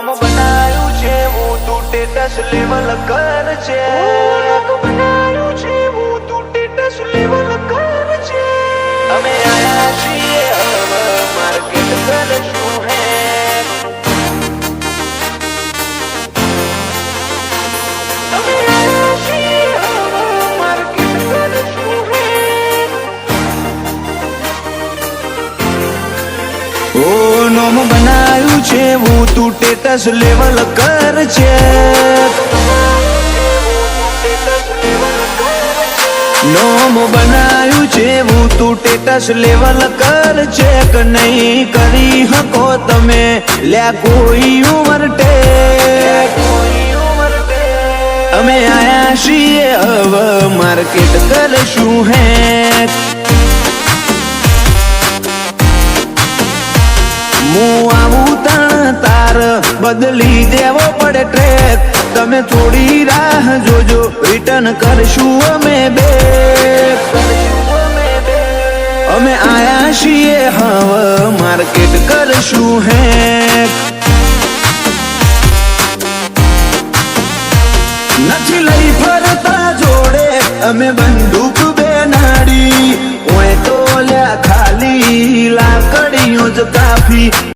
નોમ બનાયું છે હું તું ટેટસ લેવલ કર છે બનાયું છે હું તું ટેટસ લેવલ કર છે અમે આયા છીએ હવે માર્કેટ કરશું હે અમે આયા છીએ હવે માર્કેટ કરશું હે ઓ નોમ બનાયું છે હું તું ટેટસ લેવલ કર છે નોમ બનાયું છે હું તું ટેટસ લેવલ કર છે કે નહીં કરી હકો તમે લ્યા કોઈ ઉમર ટેક અમે આયા છીએ હવે માર્કેટ કરશું હે હું આવું તણ તાર બદલી દેવો પડે ટ્રેક તમે થોડી રાહ જોજો રિટર્ન કરશું અમે બેક અમે આયા છીએ હવે માર્કેટ કરશું હે નથી લઈ ફરતા જોડે અમે બંદૂક બેનાડી ઓય તો લ્યા ખાલી લાકડીઓ જ કાફી